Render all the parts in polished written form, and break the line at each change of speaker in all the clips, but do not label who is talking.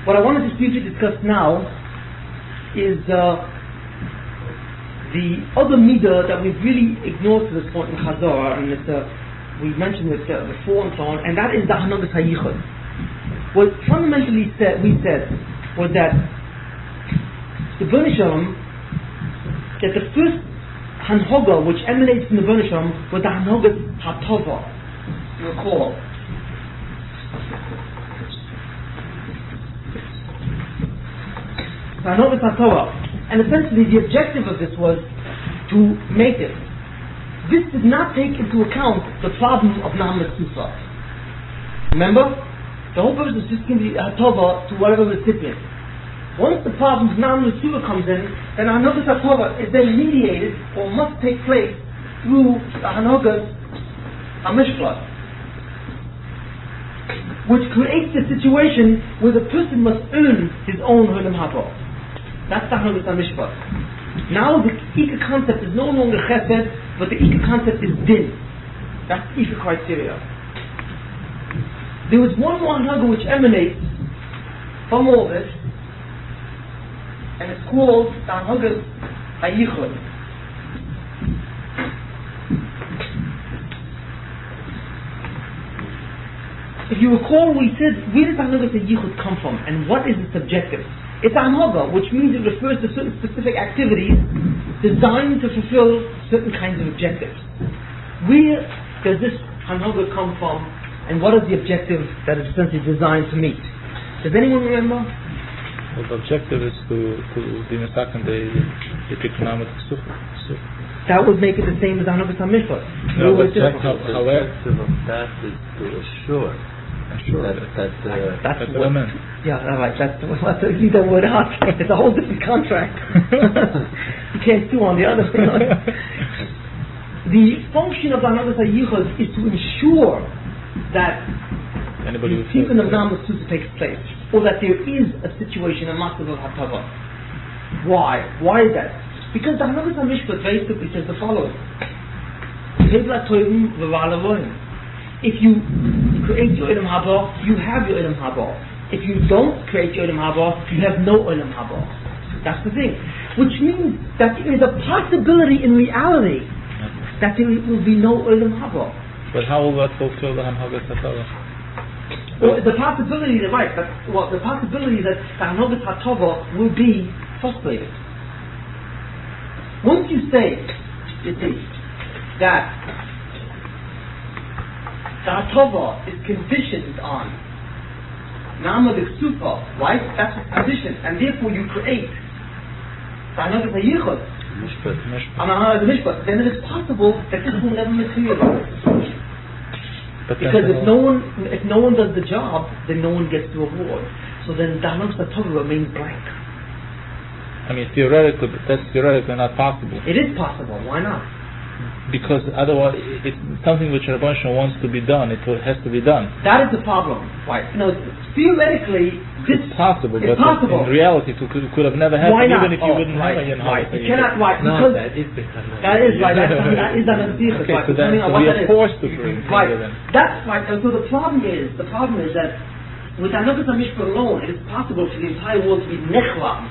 What I wanted to briefly discuss now is the other midah that we've really ignored to this point in Chazor, and we mentioned it before and so on, and that is the hanhagat hichud. What fundamentally we said was that the Bnei Shalom, that the first hanhaga which emanates from the Bnei Shalom was the hanhagat hatova. You recall. The hanhagat hatova. And essentially the objective of this was to make it. This did not take into account the problem of Na'am Sufa. Remember? The whole purpose is just giving the hatova to whatever recipient. Once the problem of Na'am Sufa comes in, then hanhagat hatova is then mediated or must take place through the hanhagat hamishpat, which creates a situation where the person must earn his own Hulam Haba. That's the hanhagat hamishpat. Now the Ika concept is no longer chesed, but the Ika concept is din. That's the Ika criteria. There was one more hanhaga which emanates from all this, and it's called the hanhagat hichud. If you recall, we said, where does the hanhagat hichud come from, and what is its objective? It's a hanhaga, which means it refers to certain specific activities designed to fulfill certain kinds of objectives. Where does this hanhaga come from, and what is the objective that it's essentially designed to meet? Does anyone remember?
Well, the objective is to be mistaken the economic sufa.
That would make it the same as the hanhagat hamishpat.
No, but the objective
of that is to assure. That's
what I meant. Yeah, right. That's leave that word out. It's a whole different contract. You can't sue on the other. The function of the hanhagat hichud is to ensure that the keeping of Na'am Sufa takes place, or that there is a situation, a massive of hatava. Why? Why is that? Because the hanhagat hamishpat very simply says the following: if you create your Olam Haba, you have your Olam Haba. If you don't create your Olam Haba, you have no Olam Haba. That's the thing. Which means that there is a possibility in reality that there will be no Olam Haba.
But how will that fulfill the hanhagat hatova?
Well, the possibility that the possibility that the hanhagat hatova will be frustrated. Once you say that the hatova is conditioned on Na'am Sufa, right? That's a condition, and therefore you create the hanhagat hichud and hanhagat mishpat. Then it is possible that this will never materialize. Because if no one does the job, then no one gets the reward. So then the hanhagat hatova remains blank.
I mean, theoretically, that's theoretically not possible.
It is possible. Why not?
Because otherwise, it's something which Rabban Shalom wants to be done. It has to be done.
That is the problem. Right? Theoretically,
it's possible,
but
in reality, it could have never happened. Even if you wouldn't have a
right. You cannot. Right? Because that is right. That is an abuse.
Okay, so then we are forced to bring.
Right. That's right. And so the problem is that with hanhagat hamishpat alone, it is possible for the entire world to be nechlam.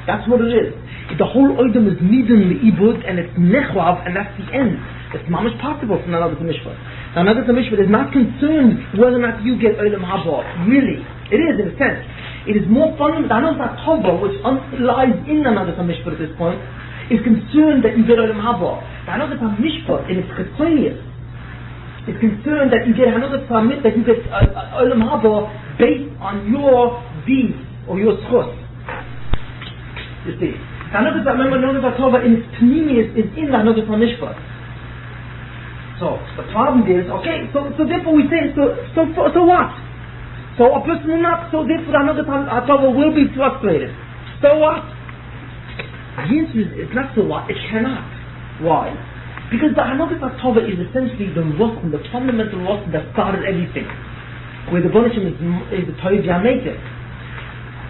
That's what it is. The whole oidam is midden the ibud, and it's nechwav, and that's the end. It's mamish possible from hanhagat hamishpat. Now, hanhagat hamishpat is not concerned whether or not you get olam haba. Really, it is in a sense. It is more fundamental. Hanhagat hatova, which lies in hanhagat hamishpat at this point, is concerned that you get olam haba. Hanhagat hamishpat in its chesonius is concerned that you get hanhagat hamishpat, that you get olam haba based on your deeds or your schus. You see, hanhagat hatova in its pneumius is in the hanhagat hamishpat. So the problem is, okay, so therefore we say, so what? So a person will not, so therefore the hanhagat hatova will be frustrated. So what? The answer is, it's not so what, it cannot. Why? Because the hanhagat hatova is essentially the rotten, the fundamental rotten that started everything. Where the Bnei Shalom is the Toiv Yametiv.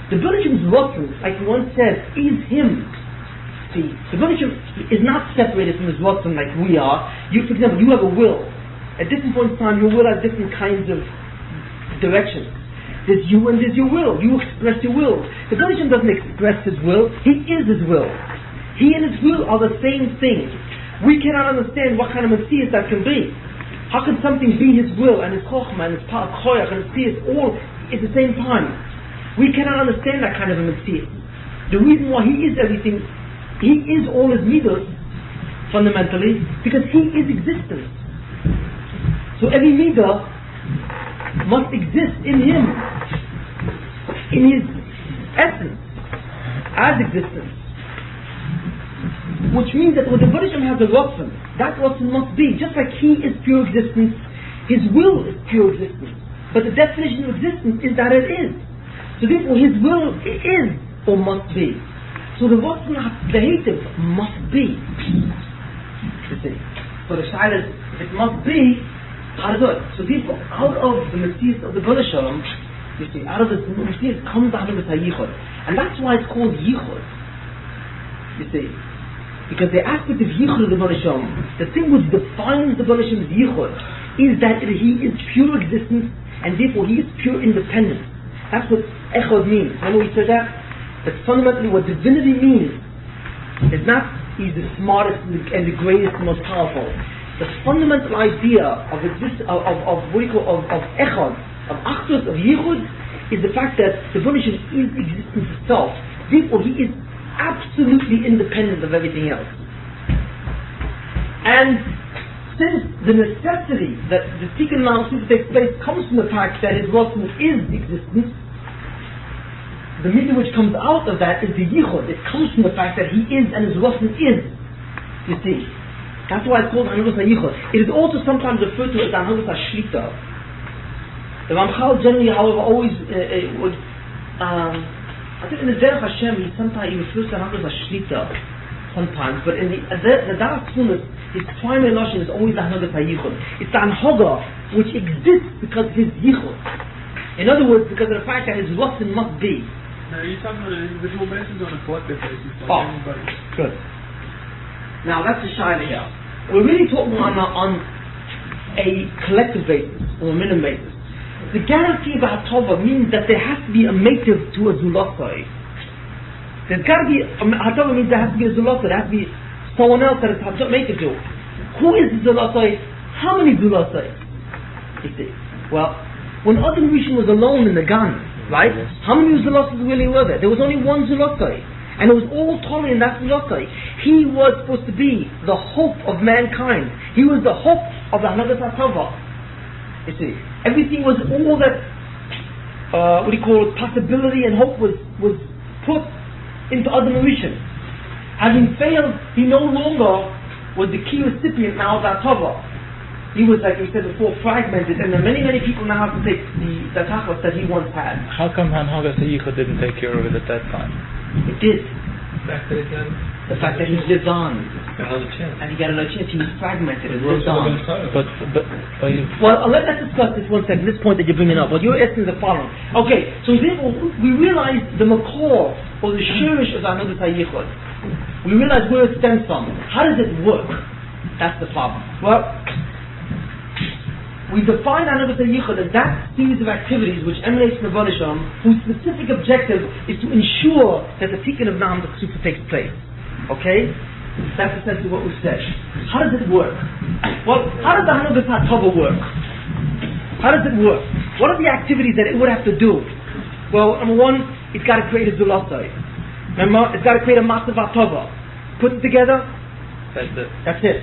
The Bnei Shalom's rotten, like we once said, is him. See, the Bnei Shalom is not separated from his rotten like we are. For example, you have a will. At different points in time, your will has different kinds of directions. There's you and there's your will. You express your will. The Bereshim doesn't express his will, he is his will. He and his will are the same thing. We cannot understand what kind of Messias that can be. How can something be his will and his chokhmah and his koyach and his Messias all at the same time? We cannot understand that kind of a Messias. The reason why he is everything, he is all his midos, fundamentally, because he is existence. So every midah must exist in him, in his essence, as existence. Which means that when the Bereshim has a Ratzon, that Ratzon must be, just like he is pure existence, his will is pure existence. But the definition of existence is that it is. So therefore his will is or must be. So the Ratzon HaTehitiv must be. You see. So the Shayla is, if it must be, how to do it? So therefore, out of the Messias of the Bereshim, you see, out of the Messias comes out of the Yichud. And that's why it's called Yichud. You see. Because the aspect of Yichud of the Bereshim, the thing which defines the Bereshim's Yichud, is that he is pure existence, and therefore he is pure independence. That's what Echad means. Remember we said that? That fundamentally what divinity means is not he's the smartest and the greatest and most powerful. The fundamental idea of what we call of Echad, of Achdus, of Yichud, is the fact that the Bereshim is existence itself. Therefore he is absolutely independent of everything else. And since the necessity that the Tikkun Ma'aseh takes place comes from the fact that his Ratzon is existence, the mitzvah which comes out of that is the Yichud. It comes from the fact that he is and his Ratzon is. You see. That's why it's called Hanhagas HaYichud. It is also sometimes referred to as Hanhagas HaShlita. The Ramchal generally, however, always would, I think in the Derech Hashem, he refers to Hanhagas HaShlita sometimes, but in the Daras Tunas, his primary notion is always the Hanhagas HaYichud. It's the Hanhaga which exists because of his Yichud. In other words, because of the fact that his Ratzon must be.
Now, you're talking about an individual basis or on a collective basis?
Oh, good. Now that's the shayla here. We're really talking on a collective basis or a minimum basis. The guarantee of Hatova means that there has to be a mative to a Zulasai. There's got to be Hatova means there has to be a Zulasai. There has to be someone else that is mative to. Who is the Zulasai? How many Zulasai? You see. Well, when Adam Rishon was alone in the Gan, right? How many Zulasai really were there? There was only one Zulasai. And it was all Torah in that Zulasai. He was supposed to be the hope of mankind. He was the hope of the Hanhagas HaTova. You see, everything was all that, possibility and hope was put into Adam Rishon. Having failed, he no longer was the key recipient now of that Tova. He was, like we said before, fragmented, and many people now have to take the tachlis that he once had.
How come Hanhagas HaYichud didn't take care of it at that time?
It did.
The
fact that he lived on.
Another chance.
And he got another chance. He was fragmented and lived on.
Well,
let's discuss this one second, this point that you're bringing up. What you're asking is the following. Okay, so therefore we realize the makor, or the shirish of Hanhagas HaYichud. We realize where it stems from. How does it work? That's the problem. Well, we define Hanhagas HaYichud as that series of activities which emanates from the Bereshim, whose specific objective is to ensure that the Tikkun of Na'am Super takes place. Okay? That's essentially what we've said. How does it work? Well, how does the Hanhagas HaTova work? How does it work? What are the activities that it would have to do? Well, number one, it's got to create a Zulasai. Remember, it's got to create a Masav HaTova. Put it together. That's it.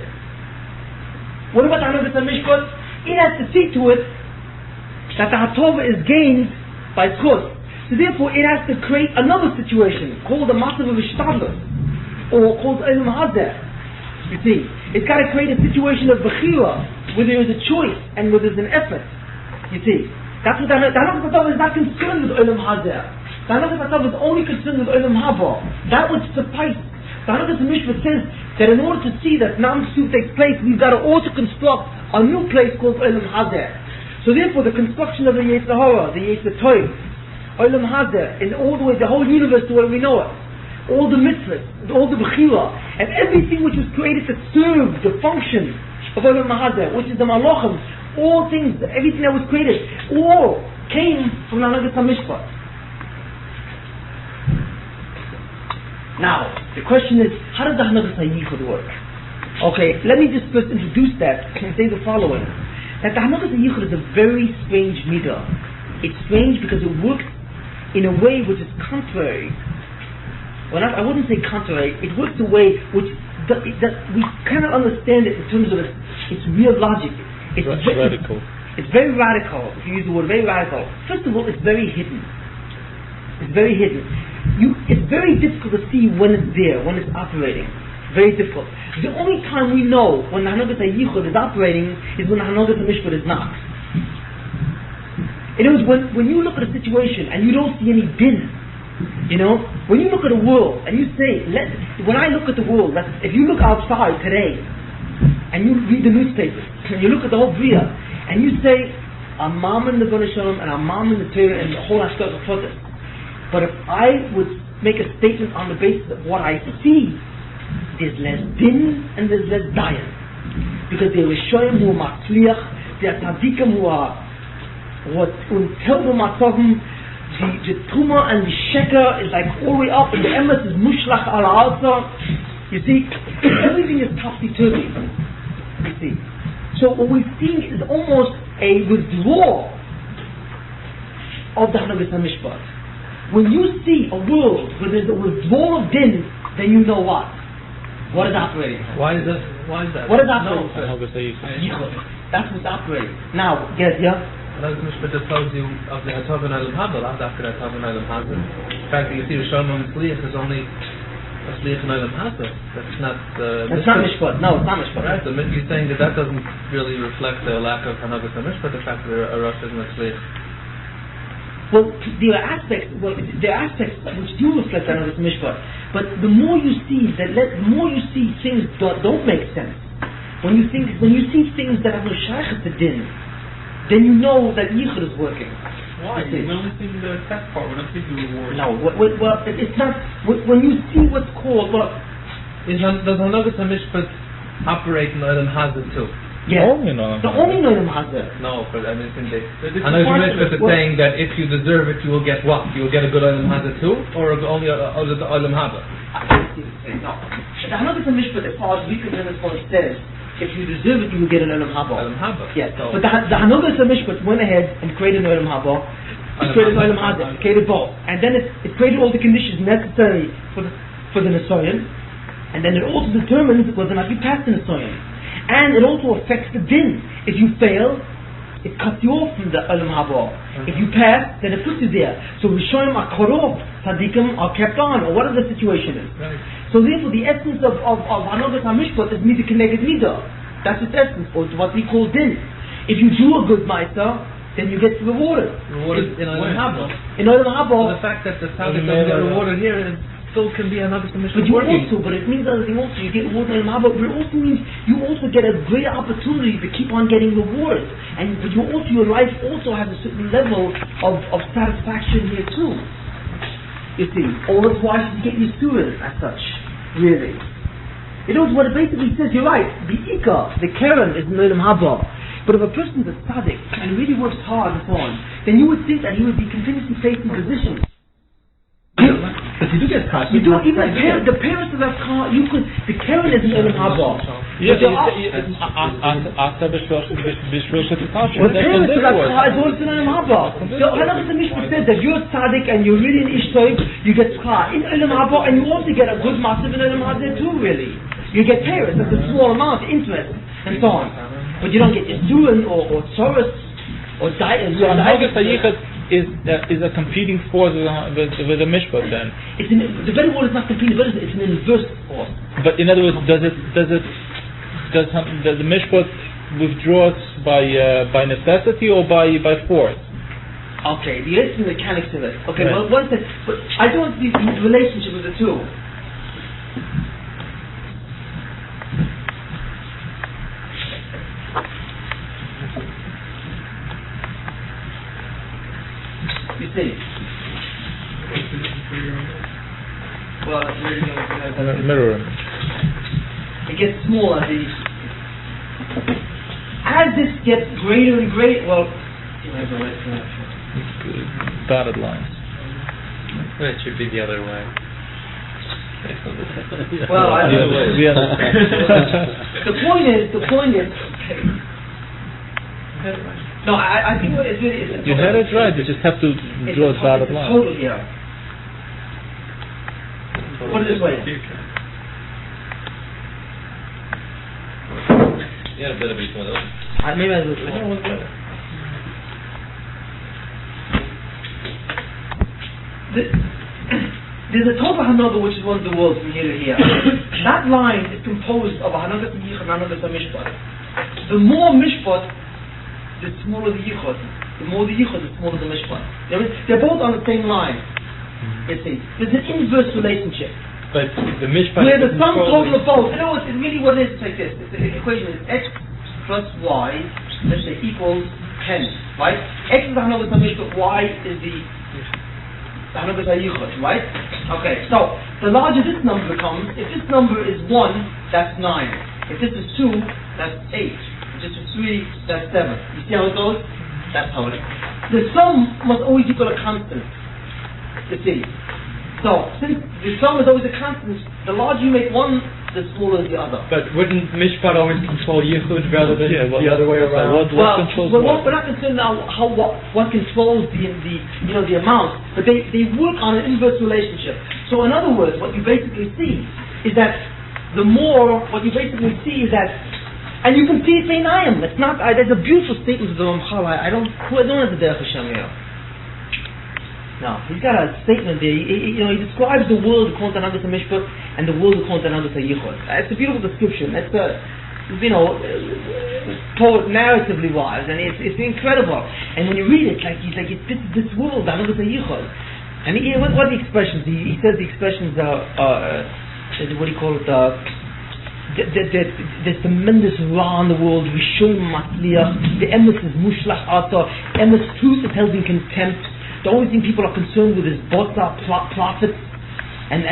What about the Hanhagas HaMishpat? It has to see to it that the Hatova is gained by Chus. So therefore it has to create another situation called the Masav of Ishtadlus, or called Elam Hazeh. You see, it's got to create a situation of Bechira, where there is a choice and where there is an effort. You see, that's what the Hanhagas HaTova is not concerned with Elam Hazeh. The Hanhagas HaTova is only concerned with Elam Haba. That would suffice. The Hanhagas HaMishpat says that in order to see that Na'am Soup takes place, we've got to also construct a new place called Olam Hazeh. So therefore the construction of the Yetzer Hara, the Yetzer Tov, Olam Hazeh, in all the way, the whole universe to where we know it, all the mitzvahs, all the Bechira, and everything which was created to serve the function of Olam Hazeh, which is the Malachim, all things, everything that was created, all came from the Hanhagas HaMishpat. Now, the question is, how does the Hanhagas HaYichud work? Okay, let me just first introduce that and say the following. That the Hanhagas HaYichud is a very strange midah. It's strange because it works in a way which is contrary. Well, I wouldn't say contrary. It works a way which that we cannot understand it in terms of its real logic. It's
radical.
It's very radical. If you use the word very radical. First of all, it's very hidden. It's very hidden. It's very difficult to see when it's there, when it's operating. Very difficult. The only time we know when the Hanhagas HaYichud is operating is when the Hanhagas HaMishpat is not. In other words, when you look at a situation and you don't see any din, when you look at the world and you say, when I look at the world, if you look outside today and you read the newspapers and you look at the whole Bria and you say, I'm mammon the Gon Shalom and I'm mammon the Torah and the whole Ashkar Chodesh. But if I would make a statement on the basis of what I see, there's less din and there's less dayan. Because there are Rishoyim who are Matzliach, there are Tzadikim who are until Matzavim, the Tumah and the Sheker is like all the way up, and the Emes is Mushlach al Alza. You see, everything is topsy-turvy. You see. So what we're seeing is almost a withdrawal of the Hanhagas HaMishpat. When you see a world where there's a withdrawal of din, then you know what? What is operating?
Why is that?
What is operating?
Yichud.
That's what's operating. Now, get ya?
Hanhagas HaMishpat tells you of the Hatov and Olam Haba, not after the Hatov and Olam Haba. In fact, you see the Shalom Mitzliach is only a Sliach and Olam Haba. That's not
That's not Mishpat. No, it's not Mishpat.
Right, so you're saying that doesn't really reflect the lack of Hanhagas HaMishpat, the fact that a Rosh isn't a Sliach.
Well, there are aspects which do reflect Hanhagas HaMishpat. But the more you see things that don't make sense, when you see things that have no shaykhs to din, then you know that Yichud is working.
Why? We're only seeing the test part, we're not seeing the reward.
No, well, it's not. When you see what's called,
does Hanhagas HaMishpat operate in Olam Haba too?
Yeah.
Only no.
The only Olam Haba.
No, but I mean, Hanhagas HaMishpat is saying that if you deserve it, you will get what? You will get a good Olam Haba too, or only the Olam Haba?
No. The Hanhagas HaMishpat, as far as we can understand, says, if you deserve it, you will get an Olam Haba.
Olam Haba.
Yes. So. But the Hanhagas HaMishpat went ahead and created an Olam Haba. It created an Olam Haba. It created both. And then it created all the conditions necessary for the Nisoyan. And then it also determines whether or not you pass the Nisoyan. And it also affects the din. If you fail, it cuts you off from the Olam Haba. If you pass, then it puts you there. So Rishonim are cut off, Tzadikim are kept on, or whatever the situation is.
Right.
So therefore the essence of Hanhagas HaMishpat is Midah Keneged Midah. That's its essence, or what we call din. If you do a good Ma'aseh, then you get rewarded.
Rewarded in Olam Haba.
In Olam Haba.
The fact that the Tzaddik doesn't get rewarded here still can be Hanhagas HaMishpat working.
But it means other thing also. You get rewarded in Olam Haba, but it also means you also get a great opportunity to keep on getting rewards. But your life also has a certain level of satisfaction here too. You see, all that's why you get used to it as such, really. You know what it basically says, you're right, the Ika, the Keren is in Olam Haba. But if a person is a tzaddik and really works hard and so on, then you would think that he would be continuously facing positions.
But you do get caught.
You do, even the parents of that car, the Keren is in Olam Haba.
Yes, after Bishrosh Titash.
Well, the parents of that car is also in Olam Haba. So Hanhagas HaMishpat says that you're a tzaddik and you're really an ish toiv, you get tzchar in Olam Haba, and you also get a good massive in Olam Haba too, really. You get parents, that's a small amount, interest, and so on. But you don't get Yisurin or Tzoros or Dayan.
So Hanhagas HaYichud is a competing force with the Mishpat then.
The very word is not competing, but it's an inverse force.
But in other words, does the Mishpat withdraws by necessity or by force?
Okay, the interesting mechanics of it. Okay, right. Well, one thing, but I don't see the relationship of the two. You see? Well, it's really
mirror.
It gets smaller. As this gets greater and greater, well,
dotted lines.
It should be the other way.
Well, I don't know.
We understand.
The point is. No, I think what it's really is.
You had it right. You just have to draw a dotted line.
Total here. Put it this way.
You had a bit of each one of those.
Maybe I was There's a Tova Hanoga which is one of the worlds from here to here. That line is composed of a Hanoga Yichud and Hanoga Mishpat. The more Mishpat, the smaller the Yichud. The more the Yichud, the smaller the Mishpat. They're both on the same line. You see, there's an inverse relationship.
But the Mishpat
where the sum total of both. You know, it's really what it is. It's like this. The equation is x plus y, let's say, equals 10. Right? X is the Hanoga Mishpat. Y is the Hanoga Yichud. Right? Okay. So the larger this number becomes, if this number is 1, that's 9. If this is 2, that's 8. If this is 3, that's 7. You see how it goes? That's how it is. The sum must always equal a constant. You see. So, since the sum is always a constant, the larger you make one, the smaller is the other.
But wouldn't Mishpat always control Yichud rather than the other way around?
What controls what?
We're not concerned now what controls the amount, but they work on an inverse relationship. So in other words, what you basically see is that and you can see it in Ayim. It's not. There's a beautiful statement of the Ramchal. I don't have the Derech Hashem here. No, he's got a statement there. He describes the world according to Hanagos HaMishpat and the world according to Hanagos HaYichud. It's a beautiful description. It's narratively wise, and it's incredible. And when you read it, he's like, it fits this world, Hanagos HaYichud. And what are the expressions? He says the expressions are what do you call it? There's tremendous Ra in the world. Rishon Matzliach. The emes is Mushlach Ata. Emes truth is held in contempt. The only thing people are concerned with is Botza, profits, and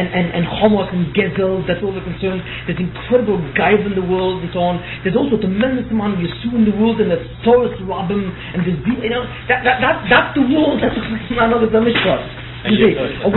Homos and Gezel. That's all they're concerned. There's incredible Gaiv in the world and so on. There's also a tremendous amount of Yeshu in the world, and there's Taurus Rabbim, and there's that's the world. That's the Mishpat. The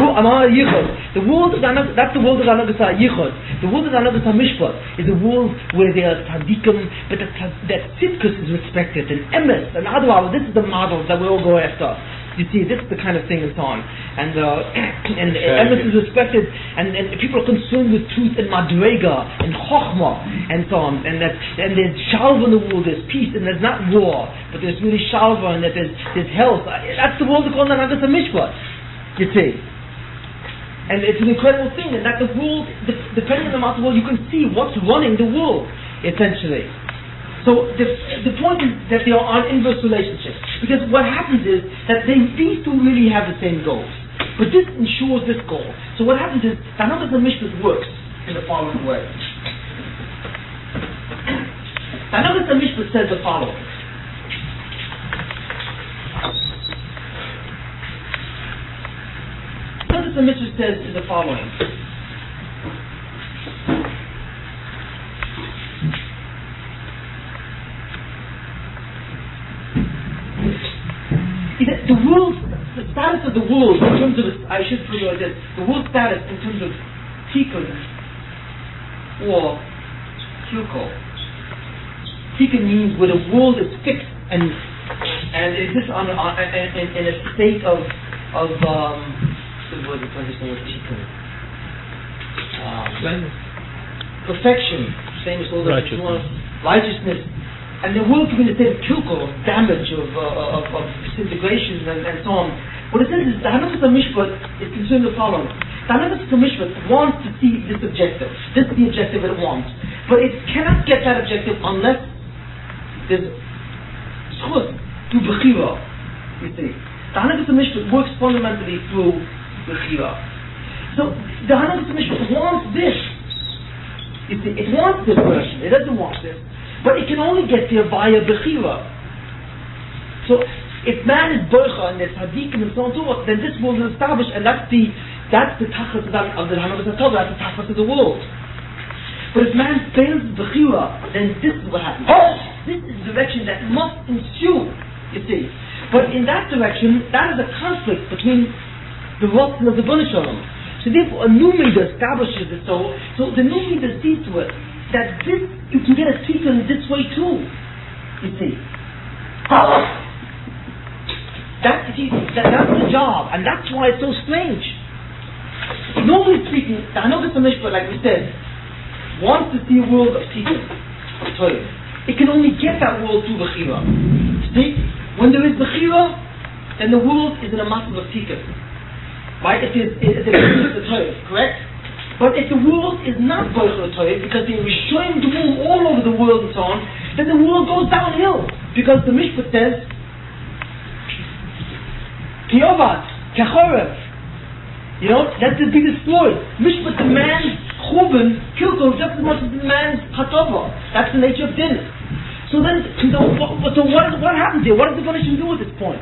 world of that's the world of Hanagos HaYichud. The world of Hanagos HaMishpat is a world where there are tzaddikim, but that tzidkus is respected, and emes, and advar. This is the model that we all go after. You see, this is the kind of thing and so on. And emes is respected, and people are concerned with truth and madrega and chokhmah and so on. And there's shalva in the world, there's peace, and there's not war, but there's really shalva, and that there's health. That's the world called Hanagos HaMishpat. You see, and it's an incredible thing, and that the world, depending on the amount of the world, you can see what's running the world, essentially. So the point is that they are on inverse relationships, because what happens is that these two really have the same goals, but this ensures this goal. So what happens is the Hanagos HaMishpat works in the following way. The Hanagos HaMishpat says the following. The mitzvah says is the following. The world, the status of the world in terms of, I should put it like this, the world status in terms of tikkun or kilko. Tikkun means where the world is fixed and exists in a state of perfection, same as all the righteousness, and the world can be in a state of kilko, of damage, of disintegration, and so on. What it says is the Hanagos HaMishpat is concerned with the following. The Hanagos HaMishpat wants to see this objective. This is the objective it wants, but it cannot get that objective unless there's zchut to bechira. You see, the Hanagos HaMishpat works fundamentally through bechira. So the Hanagos HaMishpat wants this. It wants this version. It doesn't want this, but it can only get there via bechira. So if man is boicha and there's tzaddikim and so on, then this world is established, and that's the tachlis of the Hanagos HaTorah. That's the tachlis of the world. But if man fails bechira, then this is what happens. This is the direction that must ensue. You see. But in that direction, that is a conflict between the Ratzon of the Bnei Shalom. So therefore, a new Midah establishes it so the new Midah sees to it that this, you can get a tikkun this way too. You see. That's the job, and that's why it's so strange. Normally speaking, the Hanhagos HaMishpat, like we said, wants to see a world of tikkun, of Torah. It can only get that world through Bechira. See? When there is Bechira, then the world is in a massive of tikkun. Right? It is the Torah, correct? But if the world is not going to the Torah, because they're showing the world all over the world and so on, then the world goes downhill. Because the Mishpat says, Kiyovad, Kechorev. You know, that's to be destroyed. Mishpat demands Churban, Kilkul, just as much as it demands Hatova. That's the nature of din. So then, what happens here? What does the Banishim do at this point?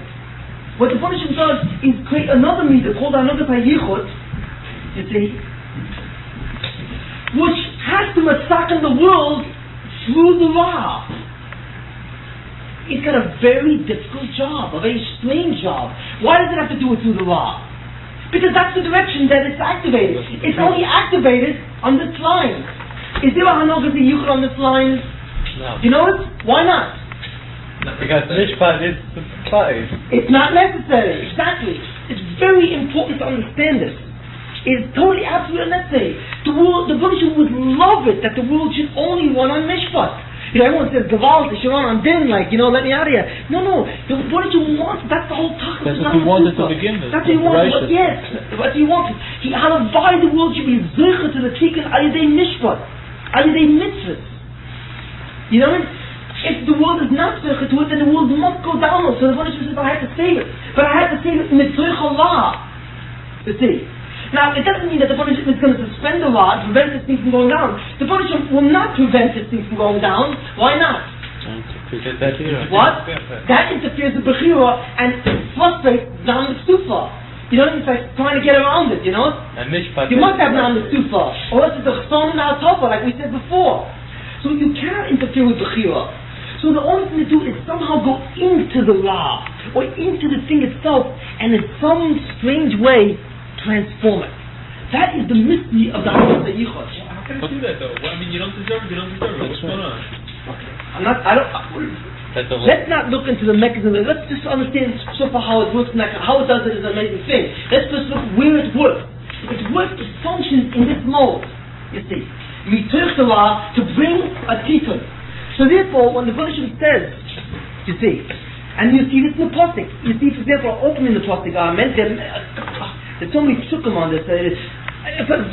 What the Banishim does is create another midah called Hanhagad HaYichud, you see, which has to massacre the world through the Ra. It's got a very difficult job, a very strange job. Why does it have to do it through the Ra? Because that's the direction that it's activated. It's only activated on this line. Is there a Hanhagad HaYichud on this line?
No.
You know it? Why not?
Because Mishpat is supplied.
It's not necessary. Exactly. It's very important to understand this. It's totally absolutely unnecessary. The Banishim would love it that the world should only run on Mishpat. You know, everyone says Gavalt, it should run on din, like, you know, let me out of here. No. The Banishim wants, that's the whole talk.
That's what he wanted to begin with.
That's what he wanted. Yes. What he wanted. Halavai, the world should be zircha to the tikkun al-yedei Mishpat, al-yedei mitzvahs. You know what I mean? If the world is not zircha to it, then the world must go downward. So the Banishim says, I have to save it. But I have to save it mitzvah Allah. You see? Now, it doesn't mean that the Banishim is going to suspend the law to prevent this thing from going down. The Banishim will not prevent this thing from going down. Why not? What? That interferes with Bechira and frustrates Nam the Stufa. You know, it's like trying to get around it, you know? You must have Nam the Stufa, or else it's a Chson and Al-Tova, like we said before. So you cannot interfere with Bechira. So the only thing to do is somehow go into the Ra, or into the thing itself, and in some strange way, transform it. That is the mystery of the Hanhagad HaYichud.
How can I do that though? Well, I mean, you don't deserve it. What's going on?
Okay. Let's not look into the mechanism. Let's just understand so far how it works. How it does it is an amazing thing. Let's just look where it works. It functions in this mode. You see, mitoch the Ra to bring a tikkun. So therefore, when the Banishim says, you see, and you see this in the Pasuk. You see, for example, opening the Pasuk. There's so many psukim on this. For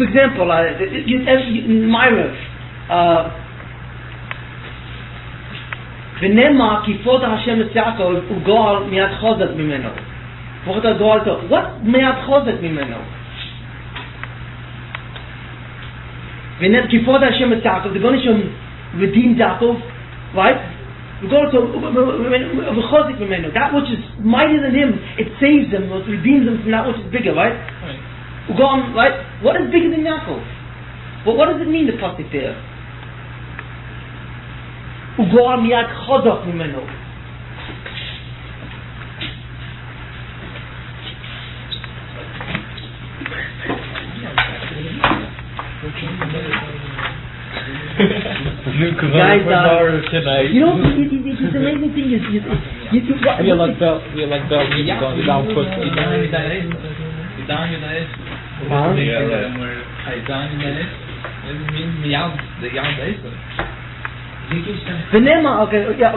example, in Myrav, V'nema kifod Hashem es Yaakov u'goal miyad chozak mimeno. What's miyad chozak mimeno? V'nema kifod Hashem es Yaakov. The Banishim redeemed Yaakov, right? That which is mightier than him, it saves him, it redeems him from that which is bigger, right? Right? What is bigger than Yaakov? Well, what does it mean, the pasuk there? Ugoar miyad chodach mimeno. Guys, you know, it's amazing thing is,
we are like Bell going down foot.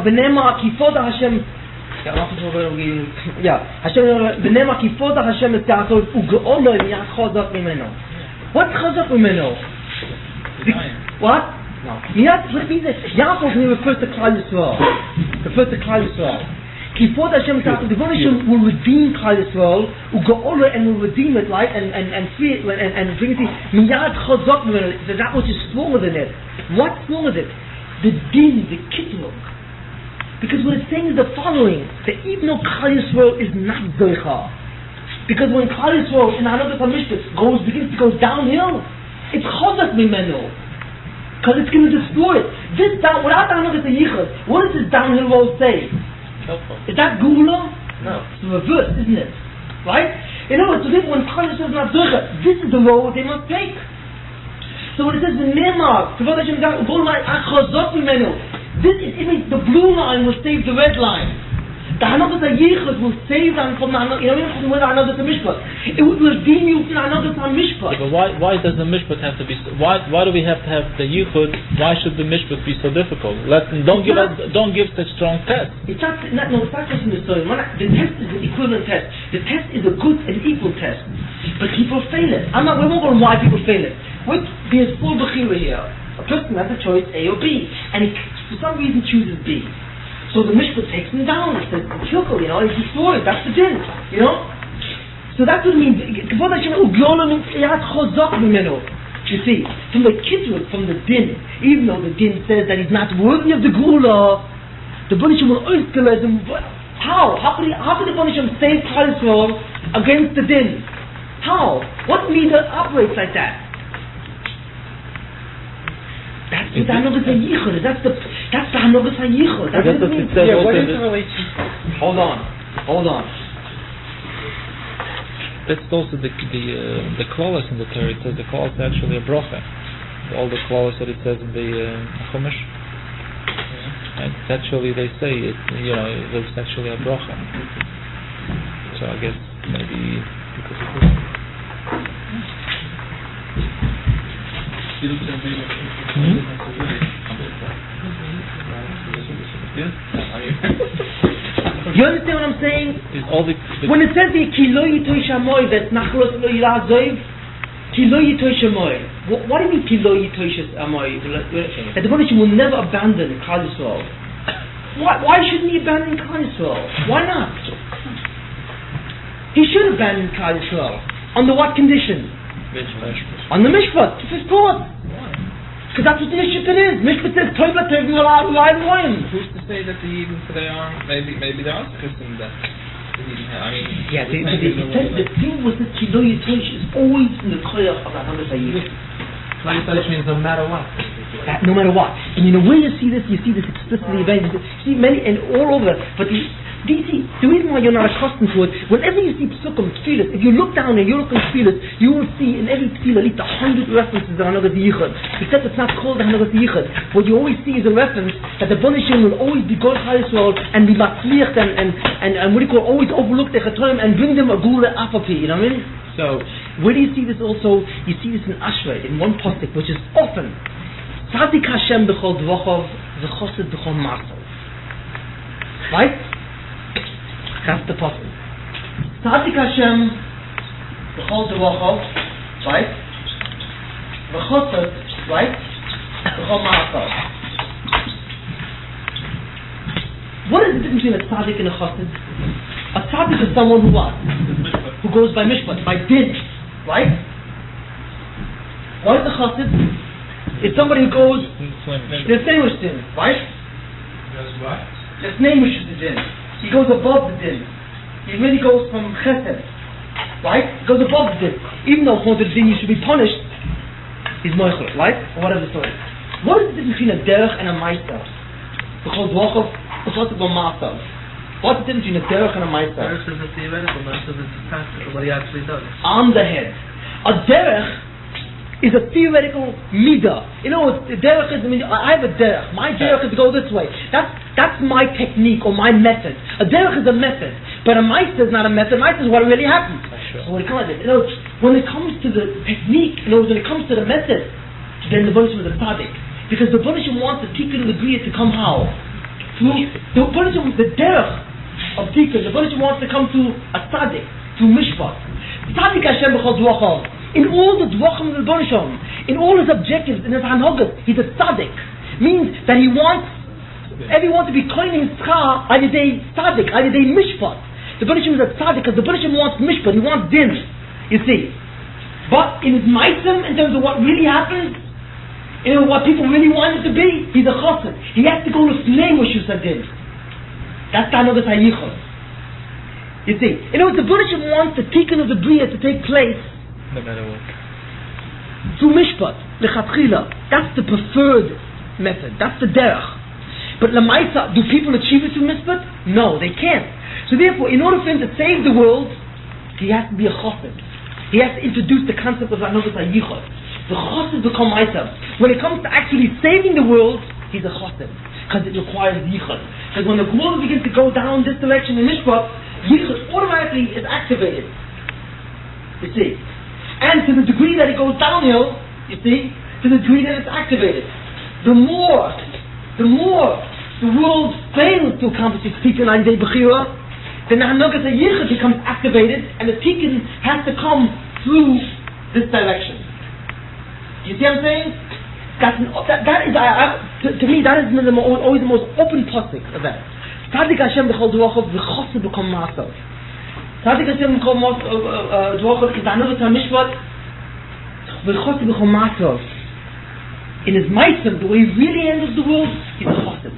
V'nema kifoda Hashem. V'nema kifoda Hashem es Yaakov ugeolo miyad chozak mimeno. What's chozak mimeno? What? No. Yaakov refers to Klal Yisrael. Kifod Hashem, the Banishim will redeem Klal Yisrael, u'ga'ola, and will redeem it, right, and free it, and bring it to miyad chazak, that which is stronger than it. What's stronger than it? The din, the kitluk. Because what it's saying is the following, that even though Klal Yisrael is not zoicha, because when Klal Yisrael in Hanhagad HaMishpat begins to go downhill, it's chazak mimeno. Because it's going to destroy it. Without the Hanhagad HaYichud, what does this downhill road say? Is that Gula?
No.
It's the reverse, isn't it? Right? In other words, when Klal Yisrael is not doing it, this is the road they must take. So when it says the Nemar, this is, it means the blue line will save the red line. The Hanaghat HaYichud will save them from the Hanaghat HaMishpat. It will redeem you from the Hanaghat HaMishpat.
But why does the mishpat have to be? Why do we have to have the yichud? Why should the mishpat be so difficult? Don't give such strong tests.
It's not just in the story. The test is an equivalent test. The test is a good and equal test. But people fail it. We won't go on why people fail it. There's full bechira here. A person has a choice A or B, and he for some reason chooses B. So the mishpat takes him down. It says, "Chukul, he's destroyed. That's the din." So that's what it means. You see, from the kitzur, from the din, even though the din says that he's not worthy of the gula, the Banishim will oiskalize him. How? How could the Banishim save Klal Yisrael against the din? How? What leader operates like that? That's the Hanaghat HaYichud. That's the Hanaghat HaYichud. That's what it means.
What is the relation?
Hold on.
That's also the clause in the Torah. It says the clause is actually a bracha. All the clause that it says in the Chumash. And it's actually, they say it. It's actually a bracha. So I guess maybe because of this.
You understand what I'm saying?
When
it says here, Ki lo yitoy shamoy, that's nachros lo yirazoiv, Ki lo yitoy shamoy. What do you mean Ki lo yitoy shamoy? That the Banishim will never abandon Klal Yisrael. Why shouldn't he abandon Klal Yisrael? Why not? He should abandon Klal Yisrael. Under what condition? On the mishpat, to his thought. Because that's what the mishpat is. Mishpat says, Toiv la Toiv L'Ayim L'Ayim.
Who's to say that the Yidden today are, maybe there are Christians that the Yidden have,
the thing was that Kilo Yitosh is always in the koyach of Hanaghat HaYichud.
Kilo Yitosh means no matter what.
No matter what. And where you see this explicitly available. You see many, and all over, but do you see, the reason why you're not accustomed to it, whenever you see psukim, tefillas, if you look down and you look in tefillas, you will see in every tefillah at least 100 references to Hanaghat HaYichud. Except it's not called the Hanaghat HaYichud. What you always see is a reference that the Banishim will always be Gol Klal Yisrael and be matzliach and what do you call, always overlook the chatorim and bring them a gula apapi, you know what I mean? So, where do you see this also? You see this in Ashrei, in one pasuk, which is often, Tzadik Hashem b'chol dvochov, v'chosid b'chol ma'asov. Right? That's the pasuk. Tzadik Hashem b'chol dvochov, right? V'chosid, right? B'chol ma'asov. What is the difference between a tzaddik and a chosid? A tzaddik is someone who what? Who goes by mishpat, by din, right? What is the chosid? It's somebody who goes distinguished din, right?
That's what?
Distinguished the din. He goes above the din. He really goes from chesed, right? He goes above the din. Even though according to the din you should be punished, he's moichel, right? Or whatever the story. What is the difference between a derech and a meister? Because dvochov, because of a master. What's the difference between a derech and a meister?
Derech is a theoretical, meister is a practical, what he actually does.
On the head. A derech is a theoretical midah. The derech is, I have a derech. My derech is to go this way. That's my technique or my method. A derech is a method. But a meister is not a method. A meister is what really happens. Sure. So when it comes to the technique, when it comes to the method, then the Banishim is a tzaddik. Because the Banishim wants the tikkun of the griya to come how? The Banishim, the derech of tikkun, the Banishim wants to come to a tzaddik, to mishpat. Tzaddik Hashem b'chol dvochov. In all the dvochim of the Banishim, in all his objectives, in his hanhagos, he's a tzaddik. Means that he wants everyone to be koine his schar al yedei tzaddik, al yedei mishpat. The Banishim is a tzaddik because the Banishim wants mishpat, he wants din. You see. But in his maisim, in terms of what really happens, what people really want it to be, he's a chassid. He has to go to Snei Moshe Sadin. That's the Hanaghat HaYichud. You see. The Banishim wants the tikkun of the Bria to take place
no matter what.
Through mishpat, lechatchila. That's the preferred method. That's the derech. But lamaisa, do people achieve it through mishpat? No, they can't. So therefore, in order for him to save the world, he has to be a chassid. He has to introduce the concept of hanhagat hichud. The chassid become item. When it comes to actually saving the world, he's a chassid. Because it requires yichud. Because when the world begins to go down this direction in mishpat, yichud automatically is activated. You see. And to the degree that it goes downhill, you see, to the degree that it's activated. The more the world fails to accomplish its tikkun al yedei bechira, then the hanhagat hichud becomes activated, and the tikkun has to come through this direction. You see what I'm saying? That is, to me, that is always the most open pasuk of that. Tzadik Hashem b'chol dvachav v'chassid b'kol ma'asav. Tzadik Hashem b'chol dvachav is hanhagat hamishpat v'chassid b'kol ma'asav. In his ma'asav, the way he really handles the world, he's a chassid.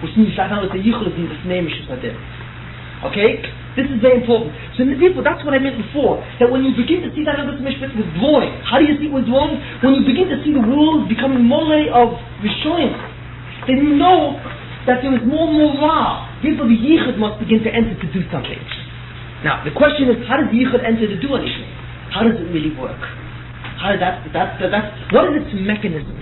Which means that hanhagat hichud is in this name Mishpadir. Okay? This is very important. So therefore, that's what I meant before. That when you begin to see that hanhagat mishpat withdrawing, how do you see it withdrawing? When you begin to see the world becoming more of Rishoyim, then you know that there is more and more ra. Therefore, the yichud must begin to enter to do something. Now, the question is, how does the yichud enter to do anything? How does it really work? How does what is its mechanism?